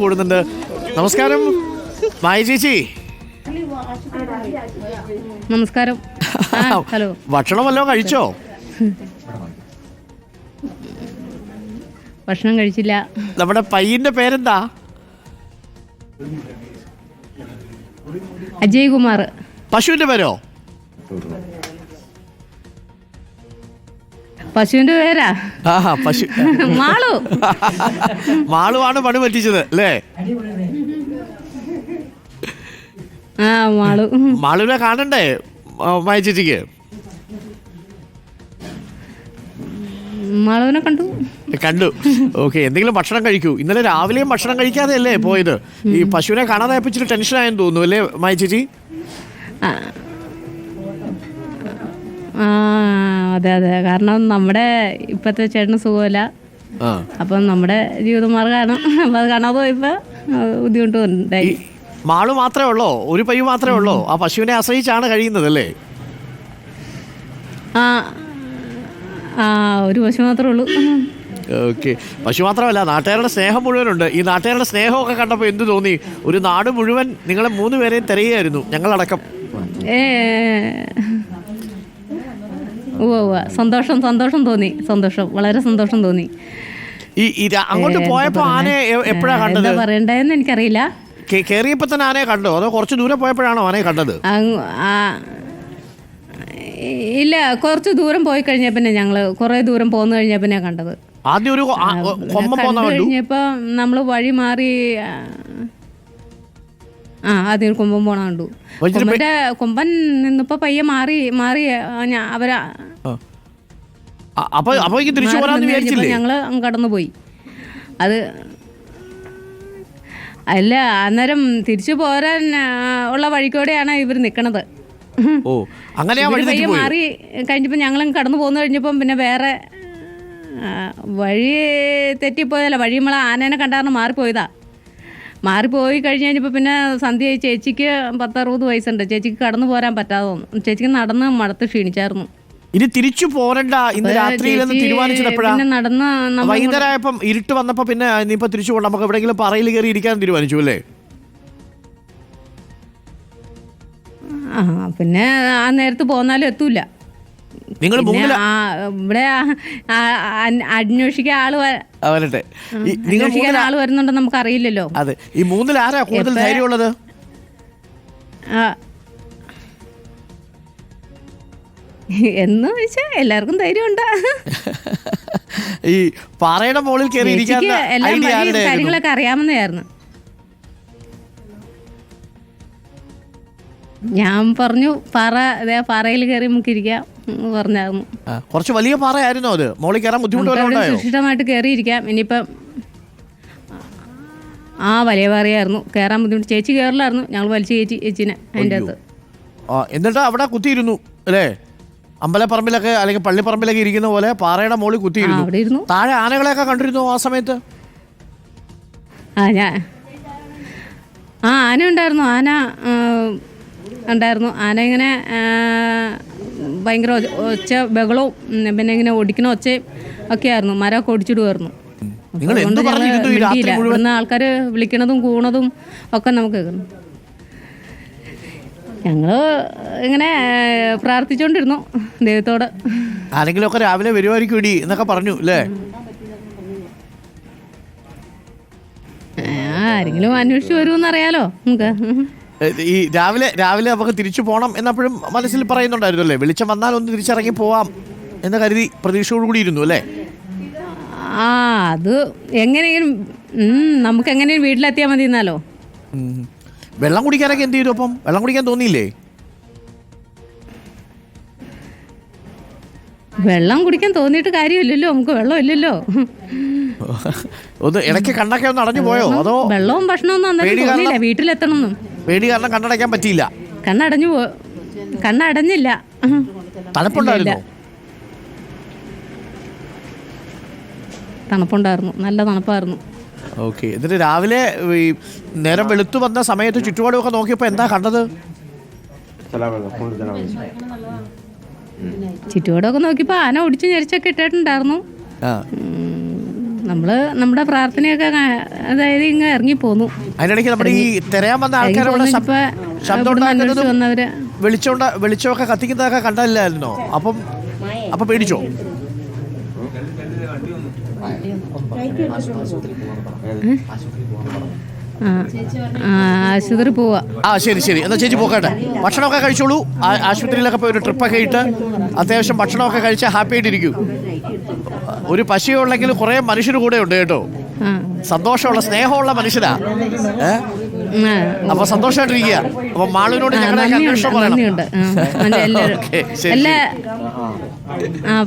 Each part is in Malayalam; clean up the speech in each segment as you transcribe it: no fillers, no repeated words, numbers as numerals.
കൂടുന്നുണ്ട്. നമസ്കാരം മായ ചേച്ചി. നമസ്കാരം. ഹലോ. ഭക്ഷണം വല്ലതും കഴിച്ചോ? ഭക്ഷണം കഴിച്ചില്ല. നമ്മുടെ പയ്യന്റെ പേരെന്താ? അജയ് കുമാർ. പശുവിന്റെ പേരോ? പശുവിന്റെ പേരാ പശു. മാളു. മാളുവാണ് പണി പറ്റിച്ചത് അല്ലേ? മാളു. മാളുവിനെ കാണണ്ടേ മായ ചേച്ചിക്ക്? മാളുവിനെ കണ്ടു. ഓക്കെ. എന്തെങ്കിലും ഭക്ഷണം കഴിക്കൂ. ഇന്നലെ രാവിലെയും ഭക്ഷണം കഴിക്കാതെ അല്ലേ പോയത്? ഈ പശുവിനെ കാണാതെ ഇച്ചിരി ടെൻഷനായെന്ന് തോന്നുന്നു അല്ലേ മായ ചേച്ചി? അതെ. കാരണം നമ്മുടെ ഇപ്പത്തെ ചേട്ടന് സുഖമില്ല. അപ്പം നമ്മുടെ ജീവിതമാർഗ്ഗമാണ്. അപ്പം അത് കാണാതെ പോയപ്പോ ബുദ്ധിമുട്ടുണ്ടായി. മാളു മാത്രമേ ഉള്ളോ? ഒരു പയ്യു മാത്രമേ ഉള്ളോ? ആ പശുവിനെ ആശ്രയിച്ചാണ് കഴിയുന്നത് അല്ലേ? ഒരു പശു മാത്രമേ ഉള്ളൂ. ഓക്കെ. പശു മാത്രമല്ല, നാട്ടുകാരുടെ സ്നേഹം മുഴുവനുണ്ട്. ഈ നാട്ടുകാരുടെ സ്നേഹമൊക്കെ കണ്ടപ്പോൾ എന്ത് തോന്നി? ഒരു നാട് മുഴുവൻ നിങ്ങളെ 3 പേരെയും തിരയുകയായിരുന്നു, ഞങ്ങളടക്കം. സന്തോഷം തോന്നി. വളരെ സന്തോഷം തോന്നി. ഈ അങ്ങോട്ട് പോയപ്പോ ആനയെ എപ്പോഴാ കണ്ടത്? എന്താ പറയണ്ടെന്ന് എനിക്കറിയില്ല. കേറിയപ്പോ തന്നെ ആനയെ കണ്ടോ അതോ കുറച്ച് ദൂരെ പോയപ്പോഴാണോ ആനയെ കണ്ടത്? ഇല്ല, കുറച്ച് ദൂരം പോയി കഴിഞ്ഞ പിന്നെ ഞങ്ങള് കുറെ ദൂരം പോന്നു കഴിഞ്ഞ പിന്നെ കണ്ടത്. ആദ്യം ഒരു കഴിഞ്ഞപ്പോ നമ്മള് വഴി മാറി ആദ്യം കൊമ്പൻ പോണ കണ്ടു. കൊമ്പൻ നിന്നിപ്പോ പയ്യെ മാറി അവരാ ഞങ്ങള് കടന്നുപോയി. അത് അല്ല, അന്നേരം തിരിച്ചു പോരാൻ ഉള്ള വഴിക്കൂടെയാണ് ഇവർ നിക്കണത്. പയ്യെ മാറി കഴിഞ്ഞപ്പോ ഞങ്ങളും കടന്നു പോന്നു കഴിഞ്ഞപ്പം പിന്നെ വേറെ വഴി തെറ്റിപ്പോയതല്ല, വഴി നമ്മളെ ആനേനെ കണ്ടായിരുന്നു മാറിപ്പോയി കഴിഞ്ഞ് കഴിഞ്ഞപ്പോൾ പിന്നെ സന്ധ്യ ചേച്ചിക്ക് 10-60 വയസ്സുണ്ട്. ചേച്ചിക്ക് കടന്നു പോരാൻ പറ്റാതെ തോന്നുന്നു. ചേച്ചിക്ക് നടന്ന് മടുത്ത് ക്ഷീണിച്ചായിരുന്നു. ഇനി തിരിച്ചു പോരണ്ട ഇന്ന് രാത്രിയിലെന്ന് തീരുമാനിച്ചപ്പോഴാണ് നടന്ന് വൈകുന്നേരമായപ്പം ഇരുട്ട് വന്നപ്പോ പിന്നെ ഇനിയിപ്പോ തിരിച്ചു പോകണം, നമുക്ക് എവിടെയെങ്കിലും പറയിൽ കയറി ഇരിക്കാൻ തീരുമാനിച്ചു അല്ലേ? പിന്നെ ആ നേരത്ത് പോന്നാലും എത്തൂല. നിങ്ങൾ ഇവിടെ അന്വേഷിക്കാൻ ആള് വരുന്നുണ്ടെന്ന് നമുക്ക് അറിയില്ലല്ലോ. അതെ. ഈ 3-ൽ ആരാ കൂടുതൽ ധൈര്യമുള്ളത്? എന്ന് വെച്ചാ എല്ലാവർക്കും ധൈര്യമുണ്ട്. ഈ പാറയുടെ മുകളിൽ കയറി കാര്യങ്ങളൊക്കെ അറിയാവുന്നതായിരുന്നു. ഞാൻ പറഞ്ഞു പാറയിൽ കയറി നമുക്ക് ഇരിക്കാം പറഞ്ഞായിരുന്നു. കുറച്ച് വലിയ പാറയായിരുന്നു അത്, മുകളിൽ കയറാൻ ബുദ്ധിമുട്ട് സുരക്ഷിതമായിട്ട് കയറിയിരിക്കാം. ഇനിയിപ്പം വലിയ പാറയായിരുന്നു, കയറാൻ ബുദ്ധിമുട്ട്. ചേച്ചി കയറില്ലായിരുന്നു, ഞങ്ങൾ വലിച്ചു ചേച്ചിനെ അതിൻ്റെ അകത്ത്. എന്നിട്ട് അവിടെ കുത്തിയിരുന്നു അല്ലേ? അമ്പലപ്പറമ്പിലൊക്കെ അല്ലെങ്കിൽ പള്ളിപ്പറമ്പിലൊക്കെ ഇരിക്കുന്ന പോലെ പാറയുടെ മുകളിൽ കുത്തിയിരുന്നു. താഴെ ആനകളെയൊക്കെ കണ്ടിരുന്നു ആ സമയത്ത്? ആന ഉണ്ടായിരുന്നു. ആന ഇങ്ങനെ ഭയങ്കര ഒച്ച ബഹളവും പിന്നെ ഇങ്ങനെ ഓടിക്കുന്ന ഒച്ചയും ഒക്കെ ആയിരുന്നു. മരമൊക്കെ ഓടിച്ചിടുമായിരുന്നു. ഇവിടുന്ന് ആൾക്കാർ വിളിക്കണതും കൂണതും ഒക്കെ നമുക്ക് കേൾക്കുന്നു. ഞങ്ങള് ഇങ്ങനെ പ്രാർത്ഥിച്ചോണ്ടിരുന്നു ദൈവത്തോട്. ആരെങ്കിലും ഒക്കെ രാവിലെ വരുമായിരിക്കും ഇടി എന്നൊക്കെ പറഞ്ഞു അല്ലേ? ആരെങ്കിലും അന്വേഷിച്ച് വരുമെന്നറിയാലോ നമുക്ക്. ഈ രാവിലെ നമുക്ക് തിരിച്ചു പോകണം എന്നപ്പോഴും മനസ്സിൽ പറയുന്നുണ്ടായിരുന്നു അല്ലേ? വെളിച്ചം വന്നാൽ ഒന്ന് തിരിച്ചിറങ്ങി പോവാം എന്ന് കരുതി പ്രതീക്ഷയോടുകൂടി ഇരുന്നു അല്ലേ? അത് എങ്ങനെയെങ്കിലും നമുക്ക് എങ്ങനെയും വീട്ടിലെത്തിയാൽ മതി എന്നാലോ. വെള്ളം കുടിക്കാനൊക്കെ എന്ത് ചെയ്തു? അപ്പം വെള്ളം കുടിക്കാൻ തോന്നിയില്ലേ? വെള്ളം കുടിക്കാൻ തോന്നിയിട്ട് കാര്യമില്ലല്ലോ, നമുക്ക് വെള്ളം ഇല്ലല്ലോ. ഒന്ന് ഇടയ്ക്ക് കണ്ണൊക്കെ ഒന്ന് അടഞ്ഞു പോയോ? അതോ വെള്ളവും ഭക്ഷണവും തോന്നിയില്ല വീട്ടിലെത്തണം. പേടി കാരണം കണ്ണടയ്ക്കാൻ പറ്റിയില്ല? കണ്ണടഞ്ഞില്ല. തണുപ്പുണ്ടായിരുന്നു? തണുപ്പുണ്ടായിരുന്നു, നല്ല തണുപ്പായിരുന്നു. ഓക്കെ. എന്നിട്ട് രാവിലെ നേരം വെളുത്തു വന്ന സമയത്ത് ചുറ്റുപാടുമൊക്കെ നോക്കിയപ്പോൾ എന്താ കണ്ടത്? ചുറ്റുപാടൊക്കെ നോക്കിയപ്പോൾ ആന ഒടിച്ചു ഞെരിച്ചൊക്കെ ഇട്ടിട്ടുണ്ടായിരുന്നു. നമ്മുടെ പ്രാർത്ഥനയൊക്കെ അതായത് ഇങ്ങ് ഇറങ്ങിപ്പോന്നു. അതിനിടയ്ക്ക് നമ്മുടെ ഈ തിരയാൻ വന്ന ആൾക്കാരോട് ശബ്ദം ഉണ്ടാക്കുന്നതും വന്നവര് വെളിച്ചമൊക്കെ കത്തിക്കുന്നതൊക്കെ കണ്ടില്ലായിരുന്നോ? അപ്പം പേടിച്ചോ? ആശുപത്രി പോവാ. ശരി എന്നാ ചേച്ചി പോകട്ടെ. ഭക്ഷണമൊക്കെ കഴിച്ചോളൂ. ആശുപത്രിയിലൊക്കെ പോയി ഒരു ട്രിപ്പൊക്കെ ഇട്ട് അത്യാവശ്യം ഭക്ഷണമൊക്കെ കഴിച്ചാൽ ഹാപ്പി ആയിട്ടിരിക്കൂ. ഒരു പശുവുള്ളെങ്കിൽ കുറെ മനുഷ്യർ കൂടെ ഉണ്ട് കേട്ടോ. സന്തോഷമുള്ള സ്നേഹമുള്ള മനുഷ്യരാ. അപ്പൊ സന്തോഷമായിട്ടിരിക്കുക. അപ്പൊ മാളുവിനോട് ഞങ്ങളുടെ അന്വേഷണം പറയണം.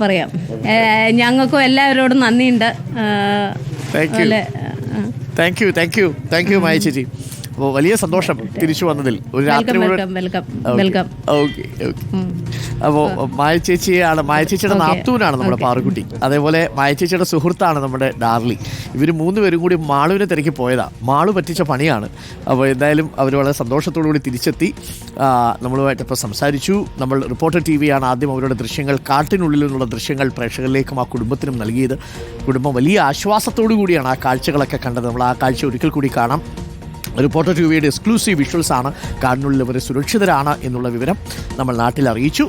പറയാം. ഞങ്ങൾക്കും എല്ലാവരോടും നന്ദിയുണ്ട്. താങ്ക് യു മായ ചേച്ചി. അപ്പോൾ വലിയ സന്തോഷം തിരിച്ചു വന്നതിൽ. ഒരു രാത്രി അപ്പോൾ മായ ചേച്ചിയുടെ നാത്തൂനാണ് നമ്മുടെ പാറുക്കുട്ടി. അതേപോലെ മായ ചേച്ചിയുടെ സുഹൃത്താണ് നമ്മുടെ ഡാർലി. ഇവർ 3 പേരും കൂടി മാളുവിനെ തിരക്കി പോയതാ. മാളു പറ്റിച്ച പണിയാണ്. അപ്പോൾ എന്തായാലും അവർ വളരെ സന്തോഷത്തോടു കൂടി തിരിച്ചെത്തി. നമ്മളുമായിട്ട് ഇപ്പോൾ സംസാരിച്ചു. നമ്മൾ റിപ്പോർട്ടർ TV ആണ് ആദ്യം അവരുടെ ദൃശ്യങ്ങൾ, കാട്ടിനുള്ളിൽ നിന്നുള്ള ദൃശ്യങ്ങൾ പ്രേക്ഷകരിലേക്കും ആ കുടുംബത്തിനും നൽകിയത്. കുടുംബം വലിയ ആശ്വാസത്തോടു കൂടിയാണ് ആ കാഴ്ചകളൊക്കെ കണ്ടത്. നമ്മൾ ആ കാഴ്ച ഒരിക്കൽ കൂടി കാണാം. റിപ്പോർട്ടർ TVയുടെ എക്സ്ക്ലൂസീവ് വിഷ്വൽസാണ്. കാടിനുള്ളിൽ അവർ സുരക്ഷിതരാണ് എന്നുള്ള വിവരം നമ്മൾ നാട്ടിൽ അറിയിച്ചു.